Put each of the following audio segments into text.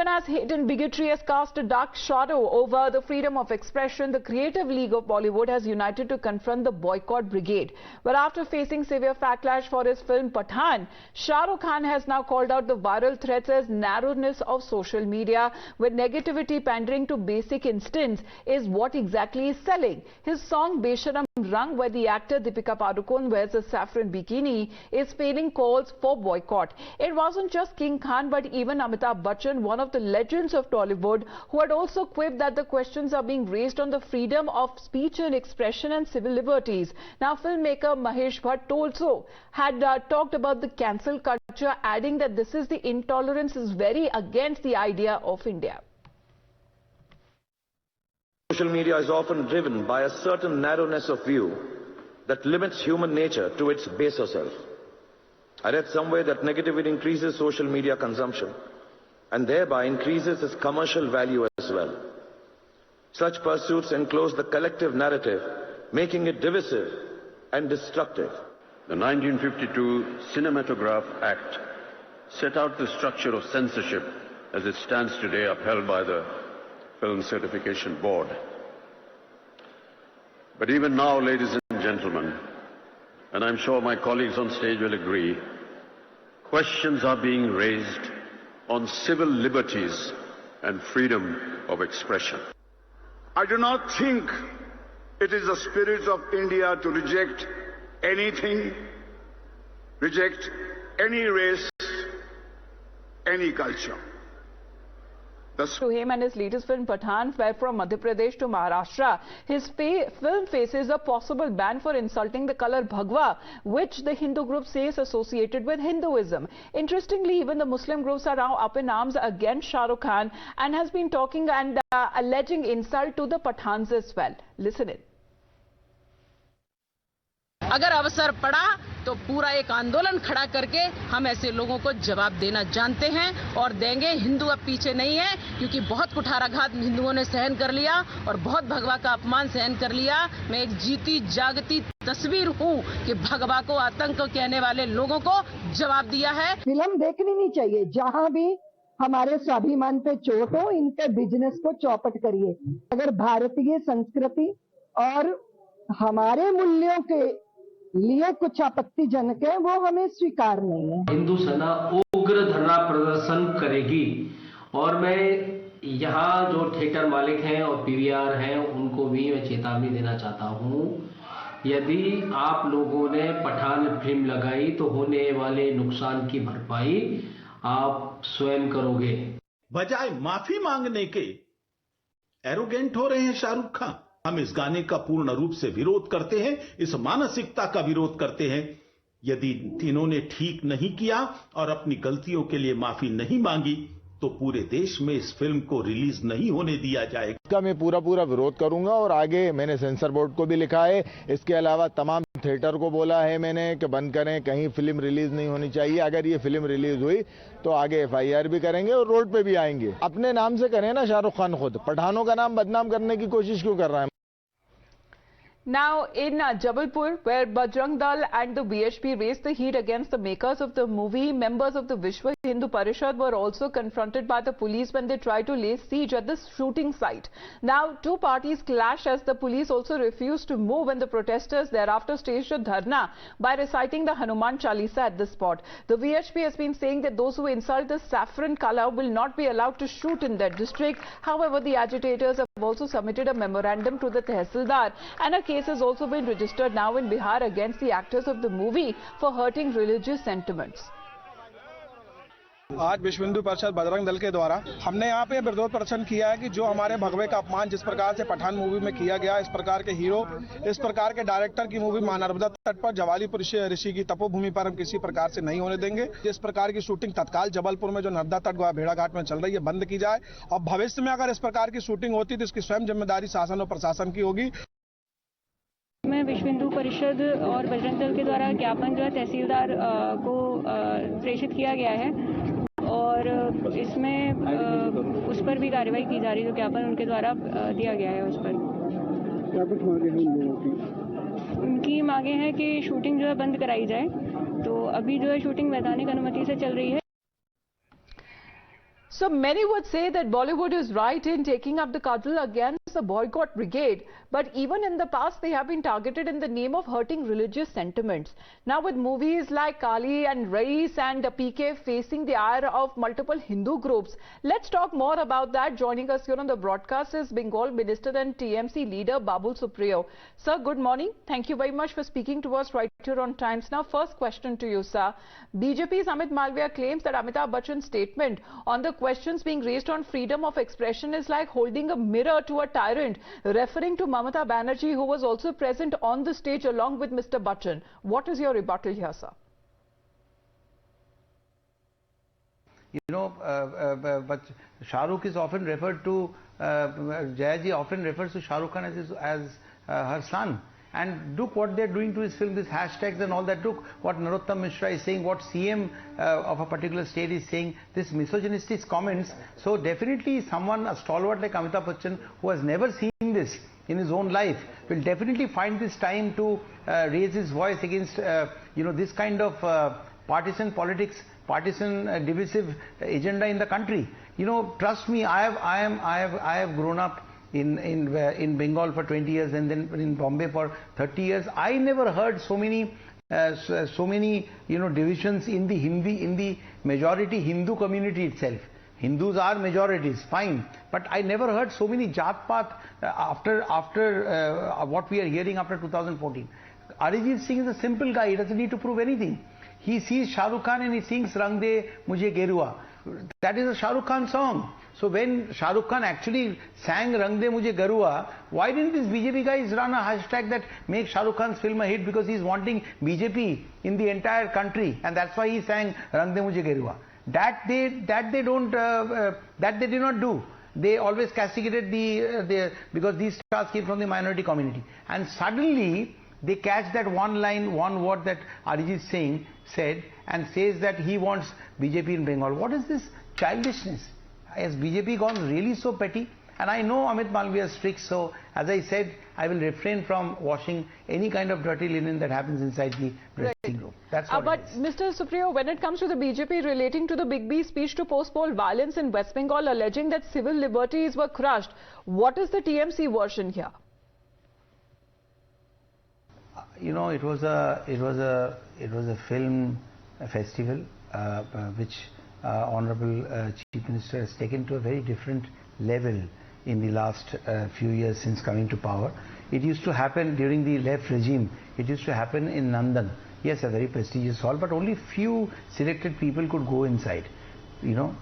Even as hate and bigotry has cast a dark shadow over the freedom of expression, the Creative League of Bollywood has united to confront the Boycott Brigade. But after facing severe backlash for his film Pathan, Shah Rukh Khan has now called out the viral threats as narrowness of social media, where negativity pandering to basic instincts is what exactly is selling. His song Besharam Rang, where the actor Deepika Padukone wears a saffron bikini, is failing calls for boycott. It wasn't just King Khan but even Amitabh Bachchan, one of the legends of Tollywood, who had also quipped that the questions are being raised on the freedom of speech and expression and civil liberties. Now, filmmaker Mahesh Bhatt also had talked about the cancel culture, adding that this is the intolerance is very against the idea of India. Social media is often driven by a certain narrowness of view that limits human nature to its baser self. I read somewhere that negativity increases social media consumption and thereby increases its commercial value as well. Such pursuits enclose the collective narrative, making it divisive and destructive. The 1952 Cinematograph Act set out the structure of censorship as it stands today, upheld by the Film Certification Board. But even now, ladies and gentlemen, and I'm sure my colleagues on stage will agree, questions are being raised on civil liberties and freedom of expression. I do not think it is the spirit of India to reject anything, reject any race, any culture. To him and his latest film Pathan, where from Madhya Pradesh to Maharashtra, his film faces a possible ban for insulting the color Bhagwa, which the Hindu group says associated with Hinduism. Interestingly, even the Muslim groups are now up in arms against Shah Rukh Khan and has been talking and alleging insult to the Pathans as well. Listen in. अगर अवसर पड़ा तो पूरा एक आंदोलन खड़ा करके हम ऐसे लोगों को जवाब देना जानते हैं और देंगे। हिंदू अब पीछे नहीं है, क्योंकि बहुत कुठाराघात हिंदुओं ने सहन कर लिया और बहुत भगवा का अपमान सहन कर लिया। मैं एक जीती जागती तस्वीर हूं कि भगवा को आतंक कहने वाले लोगों को जवाब दिया है। फिल्म देखनी नहीं चाहिए, जहां भी हमारे स्वाभिमान पे चोट हो, इनके बिजनेस को चौपट करिए। अगर भारतीय संस्कृति और हमारे मूल्यों के लिए कुछ आपत्तिजनक है, वो हमें स्वीकार नहीं है। हिंदू सेना उग्र धरना प्रदर्शन करेगी और मैं यहाँ जो थिएटर मालिक हैं और पीवीआर हैं उनको भी मैं चेतावनी देना चाहता हूँ, यदि आप लोगों ने पठान फिल्म लगाई तो होने वाले नुकसान की भरपाई आप स्वयं करोगे। बजाय माफी मांगने के एरोगेंट हो रहे हैं शाहरुख खान। हम इस गाने का पूर्ण रूप से विरोध करते हैं, इस मानसिकता का विरोध करते हैं। यदि इन्होंने ठीक नहीं किया और अपनी गलतियों के लिए माफी नहीं मांगी तो पूरे देश में इस फिल्म को रिलीज नहीं होने दिया जाएगा। इसका मैं पूरा विरोध करूंगा और आगे मैंने सेंसर बोर्ड को भी लिखा है। इसके अलावा तमाम थिएटर को बोला है मैंने कि बंद करें, कहीं फिल्म रिलीज नहीं होनी चाहिए। अगर ये फिल्म रिलीज हुई तो आगे एफआईआर भी करेंगे और रोड पे भी आएंगे। अपने नाम से करें ना शाहरुख खान, खुद पठानों का नाम बदनाम करने की कोशिश क्यों कर रहा है? Now, in Jabalpur, where Bajrang Dal and the VHP raised the heat against the makers of the movie, members of the Vishwa Hindu Parishad were also confronted by the police when they tried to lay siege at the shooting site. Now, two parties clashed as the police also refused to move, and the protesters thereafter staged a dharna by reciting the Hanuman Chalisa at the spot. The VHP has been saying that those who insult the saffron color will not be allowed to shoot in their district. However, the agitators have also submitted a memorandum to the Tehsildar, and a case has also been registered now in Bihar against the actors of the movie for hurting religious sentiments. आज विश्व हिंदू परिषद बजरंग दल के द्वारा हमने यहाँ पे विरोध प्रदर्शन किया है कि जो हमारे भगवे का अपमान जिस प्रकार से पठान मूवी में किया गया, इस प्रकार के हीरो, इस प्रकार के डायरेक्टर की मूवी महानर्मदा तट पर जवालीपुर ऋषि की तपोभूमि पर हम किसी प्रकार से नहीं होने देंगे। इस प्रकार की शूटिंग तत्काल जबलपुर में जो नर्मदा तट भेड़ाघाट में चल रही है बंद की जाए और भविष्य में अगर इस प्रकार की शूटिंग होती तो इसकी स्वयं जिम्मेदारी शासन और प्रशासन की होगी। में विश्व हिंदू परिषद और बजरंग दल के द्वारा ज्ञापन जो है तहसीलदार को प्रेषित किया गया है और इसमें उस पर भी कार्रवाई की जा रही है। जो ज्ञापन उनके द्वारा दिया गया है उस पर क्या कुछ मांगे हैं उन लोगों की? उनकी मांगे हैं कि शूटिंग जो है बंद कराई जाए। तो अभी जो है शूटिंग वैधानिक अनुमति से चल रही है। So many would say that Bollywood is right in taking up the cudgel against the boycott brigade, but even in the past they have been targeted in the name of hurting religious sentiments. Now with movies like Kali and Rais and PK facing the ire of multiple Hindu groups, let's talk more about that. Joining us here on the broadcast is Bengal Minister and TMC leader Babul Supriyo. Sir, good morning. Thank you very much for speaking to us right here on Times Now. First question to you, sir. BJP's Amit Malviya claims that Amitabh Bachchan's statement on the questions being raised on freedom of expression is like holding a mirror to a tyrant, referring to Mamata Banerjee, who was also present on the stage along with Mr. Bachchan. What is your rebuttal here, sir? You know, but Shah Rukh is often referred to, Jayaji often refers to Shah Rukh Khan as her son. And look what they're doing to his film, these hashtags and all that. Look what Narottam Mishra is saying, what CM of a particular state is saying, this misogynistic comments. So definitely someone, a stalwart like Amitabh Bachchan, who has never seen this in his own life, will definitely find this time to raise his voice against, this kind of partisan politics, partisan divisive agenda in the country. You know, trust me, I have grown up in Bengal for 20 years and then in Bombay for 30 years. I never heard so many divisions in the majority Hindu community itself. Hindus are majorities, fine, but I never heard so many Jat Path after what we are hearing after 2014. Arijit Singh is a simple guy, he doesn't need to prove anything. He sees Shah Rukh Khan and he sings Rang De Mujhe Gerua. That is a Shah Rukh Khan song. So when Shah Rukh Khan actually sang Rang De Mujhe Garua, why didn't these BJP guys run a hashtag that make Shah Rukh Khan's film a hit? Because he's wanting BJP in the entire country, and that's why he sang Rang De Mujhe Garua. That they did not do. They always castigated because these stars came from the minority community, and suddenly they catch that one line, one word that Arijit Singh said and says that he wants BJP in Bengal. What is this childishness? Has BJP gone really so petty? And I know Amit Malviya's tricks, so as I said, I will refrain from washing any kind of dirty linen that happens inside the dressing room. That's what But Mr. Supriyo, when it comes to the BJP relating to the Big B speech to post-poll violence in West Bengal, alleging that civil liberties were crushed, what is the TMC version here? You know, it was a film festival which Honorable Chief Minister has taken to a very different level in the last few years since coming to power. It used to happen during the left regime. It used to happen in Nandan. Yes, a very prestigious hall, but only few selected people could go inside. You know,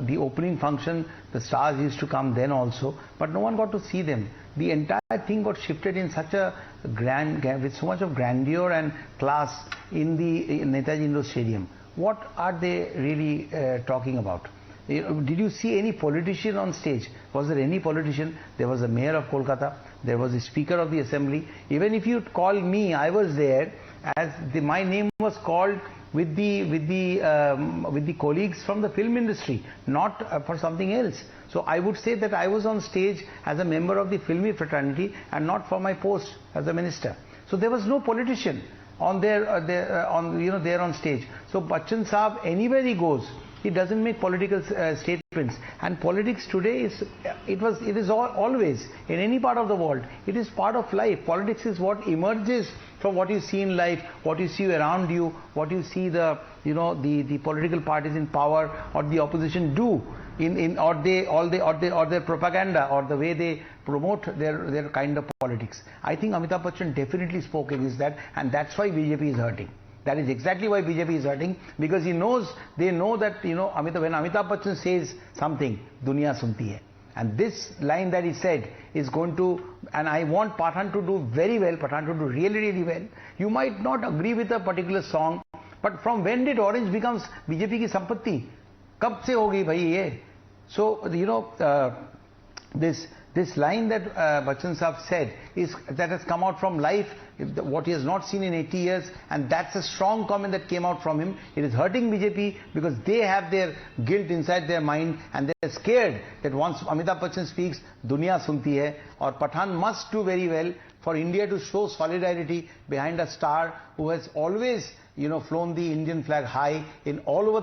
the opening function, the stars used to come then also, but no one got to see them. The entire thing got shifted in such a with so much of grandeur and class in the Netaji Indoor Stadium. What are they really talking about? Did you see any politician on stage? Was there any politician? There was the mayor of Kolkata. There was the speaker of the assembly. Even if you call me, I was there. As my name was called with the colleagues from the film industry, not for something else. So I would say that I was on stage as a member of the filmy fraternity and not for my post as a minister. So there was no politician there on stage. So Bachchan Saab, anywhere he goes, he doesn't make political statements. And politics today it is always in any part of the world. It is part of life. Politics is what emerges from what you see in life, what you see around you, what you see the political parties in power or the opposition do or their propaganda or the way they promote their kind of politics. I think Amitabh Bachchan definitely spoke against that, and that's why BJP is hurting. That is exactly why BJP is hurting, because they know that, when Amitabh Bachchan says something, dunya sunti hai. And this line that he said is going to, and I want Pathan to do very well, Pathan to do really, really well. You might not agree with a particular song, but from when did Orange becomes BJP ki sampatti? Kab se hogi bhai ye? So, this line that Bachchan Saab said that has come out from life, what he has not seen in 80 years, and that's a strong comment that came out from him. It is hurting BJP because they have their guilt inside their mind and they're scared that once Amitabh Bachchan speaks, dunya sunti hai, or Pathan must do very well for India to show solidarity behind a star who has always flown the Indian flag high in all over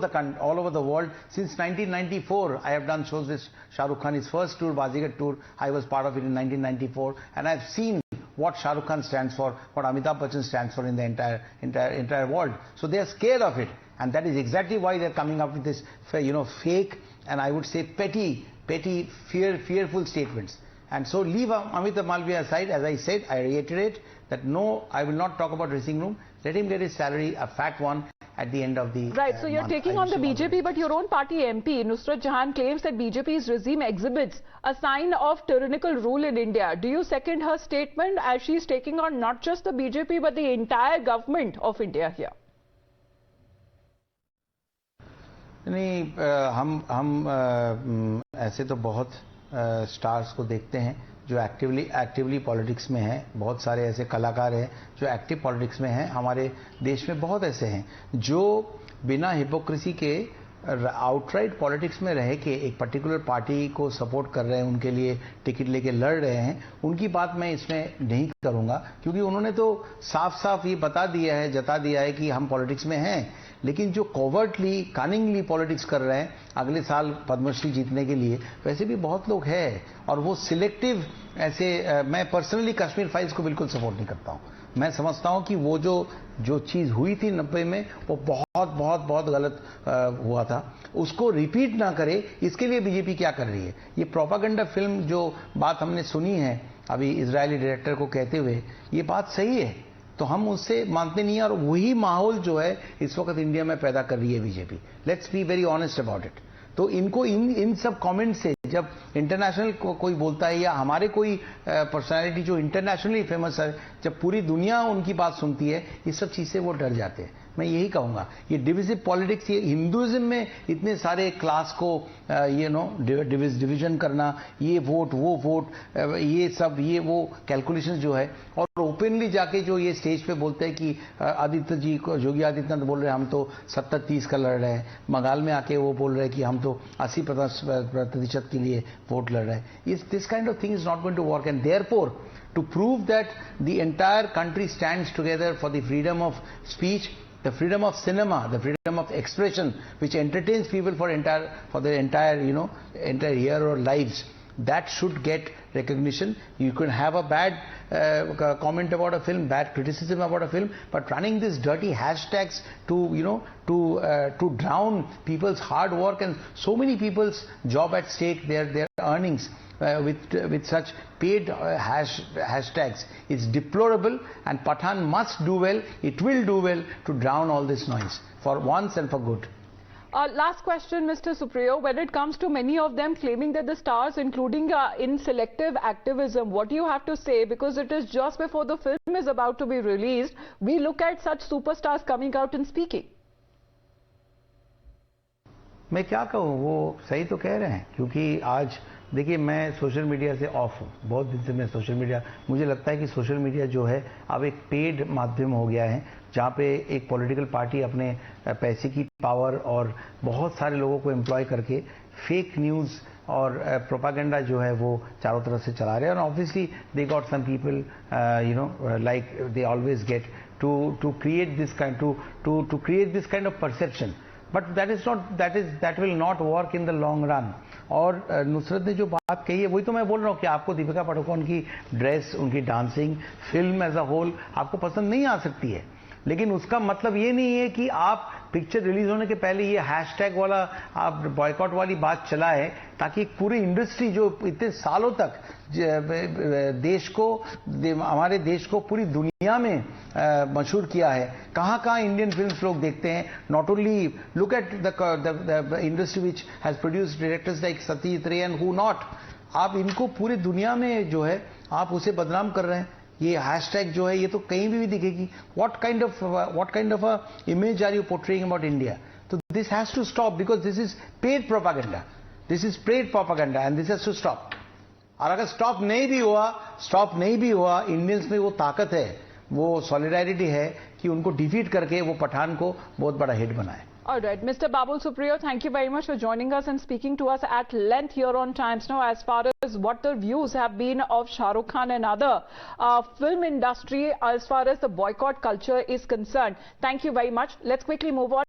the world. Since 1994, I have done shows with Shah Rukh Khan. His first tour, Bazigar tour, I was part of it in 1994, and I've seen what Shah Rukh Khan stands for, what Amitabh Bachchan stands for in the entire world. So they are scared of it, and that is exactly why they're coming up with this, fake and I would say petty, fearful statements. And so leave Amitabh Malviya aside. As I said, I reiterate that no, I will not talk about dressing room. Let him get his salary, a fat one, at the end of the Right, so you're taking on the BJP, but your own party MP, Nusrat Jahan, claims that BJP's regime exhibits a sign of tyrannical rule in India. Do you second her statement, as she's taking on not just the BJP but the entire government of India here? नहीं, हम ऐसे तो बहुत stars को देखते हैं जो actively politics में हैं. बहुत सारे ऐसे कलाकार हैं जो एक्टिव पॉलिटिक्स में हैं. हमारे देश में बहुत ऐसे हैं जो बिना हिपोक्रेसी के आउटराइट पॉलिटिक्स में रह के एक पर्टिकुलर पार्टी को सपोर्ट कर रहे हैं, उनके लिए टिकट लेके लड़ रहे हैं. उनकी बात मैं इसमें नहीं करूंगा, क्योंकि उन्होंने तो साफ ये जता दिया है कि हम पॉलिटिक्स में हैं. लेकिन जो कोवर्टली, कनिंगली पॉलिटिक्स कर रहे हैं अगले साल पद्मश्री जीतने के लिए, वैसे भी बहुत लोग हैं. और वो सिलेक्टिव ऐसे, मैं पर्सनली कश्मीर फाइल्स को बिल्कुल सपोर्ट नहीं करता हूं. मैं समझता हूं कि वो जो चीज हुई थी 90 में, वो बहुत गलत हुआ था. उसको रिपीट ना करे, इसके लिए बीजेपी क्या कर रही है. ये प्रोपागेंडा फिल्म जो बात हमने सुनी है अभी इजरायली डायरेक्टर को कहते हुए, ये बात सही है, तो हम उससे मानते नहीं है. और वही माहौल जो है इस वक्त इंडिया में पैदा कर रही है BJP. Let's be very honest about it. तो इनको इन सब कमेंट से, जब इंटरनेशनल कोई बोलता है या हमारे कोई पर्सनालिटी जो इंटरनेशनली फेमस है, जब पूरी दुनिया उनकी बात सुनती है, इस सब चीज से वो डर जाते हैं. मैं यही कहूंगा, ये डिविजिव पॉलिटिक्स, ये हिंदुइज्म में इतने सारे क्लास को डिवीजन करना, ये वोट वो वोट, ये सब ये वो कैलकुलेशन जो है. और ओपनली जाके जो ये स्टेज पे बोलते हैं कि आदित्य जी को, योगी आदित्यनाथ बोल रहे हैं हम तो 70-30 का लड़ रहे हैं. बंगाल में आके वो बोल रहे हैं कि हम तो 80% के लिए वोट लड़ रहे हैं. This kind of thing is not going to work. And therefore, to prove that the entire country stands together for the freedom of speech, the freedom of cinema, the freedom of expression, which entertains people for their entire year or lives, that should get recognition. You can have a bad comment about a film, bad criticism about a film, but running these dirty hashtags to drown people's hard work and so many people's job at stake, their earnings, with such paid hashtags, is deplorable. And Pathan must do well, it will do well to drown all this noise for once and for good. Last question, Mr. Supriyo. When it comes to many of them claiming that the stars, including in selective activism, what do you have to say? Because it is just before the film is about to be released, we look at such superstars coming out and speaking. मैं क्या कहूँ, वो सही तो कह रहे हैं. क्योंकि आज देखिए, मैं सोशल मीडिया से ऑफ हूँ, बहुत दिन से मैं सोशल मीडिया, मुझे लगता है कि सोशल मीडिया जो है अब एक पेड माध्यम हो गया है, जहाँ पे एक पॉलिटिकल पार्टी अपने पैसे की पावर और बहुत सारे लोगों को एम्प्लॉय करके फेक न्यूज़ और प्रोपागेंडा जो है वो चारों तरफ से चला रहे हैं. और obviously they got some people like they always get to create this kind of perception. But that will not work in the long run. और नुसरत ने जो बात कही है, वही तो मैं बोल रहा हूँ कि आपको दीपिका पादुकोण की ड्रेस, उनकी dancing, film as a whole आपको पसंद नहीं आ सकती है, लेकिन उसका मतलब ये नहीं है कि आप पिक्चर रिलीज होने के पहले ये हैशटैग वाला आप बॉयकॉट वाली बात चलाए, ताकि पूरी इंडस्ट्री जो इतने सालों तक हमारे देश को पूरी दुनिया में मशहूर किया है. कहाँ इंडियन फिल्म्स लोग देखते हैं. Not only look at the industry which has produced directors like Satyajit रे एंड हु नॉट. आप इनको पूरी दुनिया में जो है आप उसे बदनाम कर रहे हैं. ये हैशटैग जो है ये तो कहीं भी दिखेगी. What kind of a image are you portraying about India? तो this has to stop, because this is paid propaganda. And this has to stop. और अगर स्टॉप नहीं भी हुआ, इंडियंस में वो ताकत है, वो सॉलिडारिटी है कि उनको डिफीट करके वो पठान को बहुत बड़ा हिट बनाए. All right, Mr. Babul Supriyo, thank you very much for joining us and speaking to us at length here on Times Now. As far as is what the views have been of Shah Rukh Khan and other film industry as far as the boycott culture is concerned. Thank you very much. Let's quickly move on.